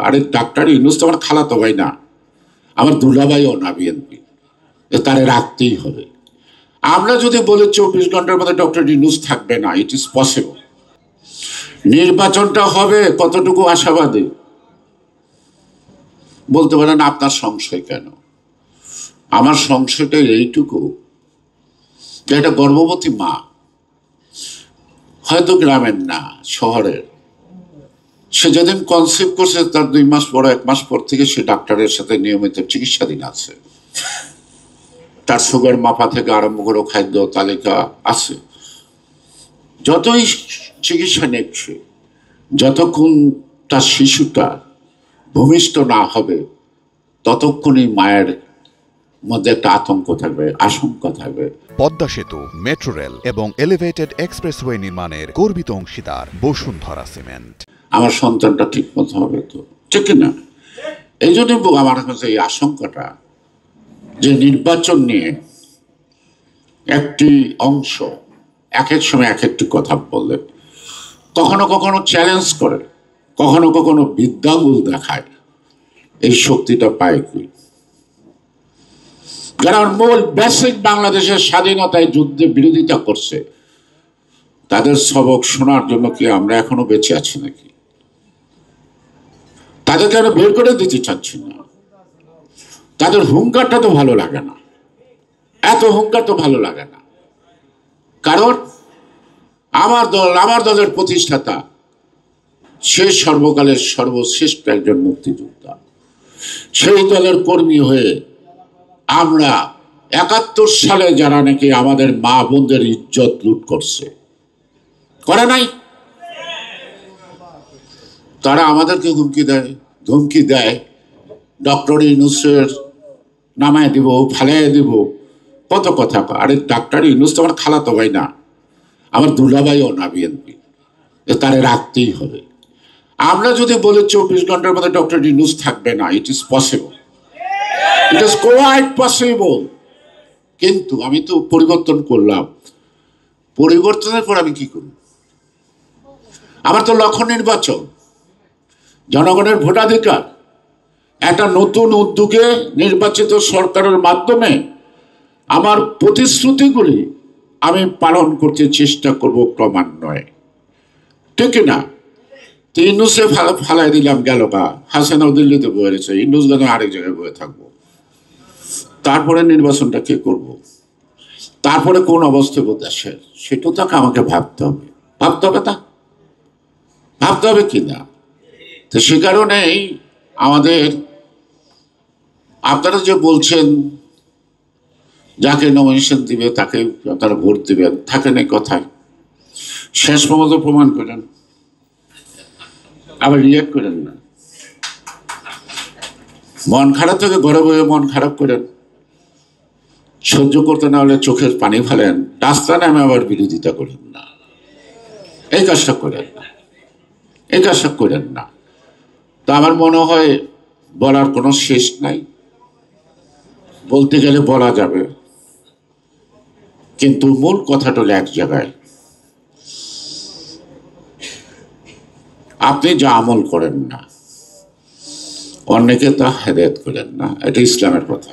আরে ডাক্তার ইউনূস তো আমার খালাতো ভাই না, আমার দুলাভাইও না বিএনপি, তারে রাখতেই হবে। আমরা যদি বলি 24 ঘন্টার মধ্যে ডক্টর ইউনূস থাকবে না, ইট ইজ পসিবল। নির্বাচনটা হবে কতটুকু আশাবাদী বলতে পারেন? আপনার সংশয় কেন? আমার সংশয়টা এইটুকু যে একটা গর্ভবতী মা, হয়তো গ্রামের না শহরের, সে যেদিন কনসিভ করছে তার 2 মাস পর 1 মাস পর থেকে সে ডাক্তারের সাথে নিয়মিত চিকিৎসাধীন আছে। তার সুগার মাপা থেকে আরম্ভ করে খাদ্য তালিকা আছে। যতই চিকিৎসা নিচ্ছে, যতক্ষণ তার শিশুটা ভূমিষ্ঠ না হবে ততক্ষণই মায়ের মধ্যে একটা আতঙ্ক থাকবে, আশঙ্কা থাকবে। পদ্মা সেতু, মেট্রো রেল এবং এলিভেটেড এক্সপ্রেসওয়ে নির্মাণের গর্বিত অংশীদার বসুন্ধরা সিমেন্ট। আমার সন্তানটা ঠিক মতো হবে তো, ঠিক না? এই জন্য আমার কাছে এই আশঙ্কাটা যে নির্বাচন নিয়ে একটি অংশ এক এক সময় এক একটি কথা বলে, কখনো কখনো চ্যালেঞ্জ করে, কখনো কখনো বিদ্যাগুল দেখায়। এই শক্তিটা পায় কি? যারা মূল বেসিক বাংলাদেশের স্বাধীনতায় যুদ্ধে বিরোধিতা করছে, তাদের সবক শোনার জন্য কি আমরা এখনো বেঁচে আছি নাকি? তাদেরকে আরো বের করে দিতে চাচ্ছি না। তাদের হুঙ্কারটা তো ভালো লাগে না, এত হুঙ্কার তো ভালো লাগে না। কারণ আমার দলের প্রতিষ্ঠাতা, সে সর্বকালের সর্বশ্রেষ্ঠ একজন মুক্তিযোদ্ধা। সেই দলের কর্মী হয়ে আমরা 71 সালে যারা নাকি আমাদের মা বোনদের ইজ্জত লুট করছে, করে নাই, তারা আমাদেরকে ধমকি দেয় ডক্টর ইউনূসের নামায় দিব, ফালাই দিব, কত কথা। আরে ডাক্তার ইউনূস তো আমার খালাতো ভাই না, আমার দুলাভাইও না বিএনপি, তারে রাখতেই হবে। আমরা যদি বলি 24 ঘন্টার মধ্যে ডক্টর ইউনূস থাকবে না, it is possible, it is quite possible. কিন্তু আমি তো পরিবর্তন করলাম, পরিবর্তনের পর আমি কি করব? আমার তো লক্ষ্য নির্বাচন, জনগণের ভোটাধিকার। একটা নতুন উদ্যোগে নির্বাচিত সরকারের মাধ্যমে আমার প্রতিশ্রুতিগুলি আমি পালন করতে চেষ্টা করব ক্রমান্বয়ে, ঠিক না? ইউনূসে ফালাই দিলাম, গেল গা, হাসিনাও দিল্লিতে বয়ে রয়েছে, ইউনূস গানে আরেক জায়গায় বয়ে থাকবো। তারপরে নির্বাচনটা কে করব? তারপরে কোন অবস্থা দেশের, সেটাও তাকে আমাকে ভাবতে হবে, ভাবতে হবে কিনা। তো সে কারণেই আমাদের, আপনারা যে বলছেন যাকে নমিনেশন দিবে তাকে আপনারা ভোট দিবেন, থাকেন এই কথায়, শেষ পর্যন্ত প্রমাণ করেন, আবার রিয়েক্ট করেন না। মন খারাপ থেকে ঘরে বসে মন খারাপ করেন, সহ্য করতে না হলে চোখের পানি ফেলেন, রাস্তা নামে আবার বিরোধিতা করেন না। এই কাজটা করেন না। তো আমার মনে হয় বলার কোনো শেষ নাই, বলতে গেলে বলা যাবে, কিন্তু মূল কথাটা হলো এক জায়গায়, আপনি যা আমল করেন না অন্যকে তা হেদায়েত করেন না, এটা ইসলামের কথা।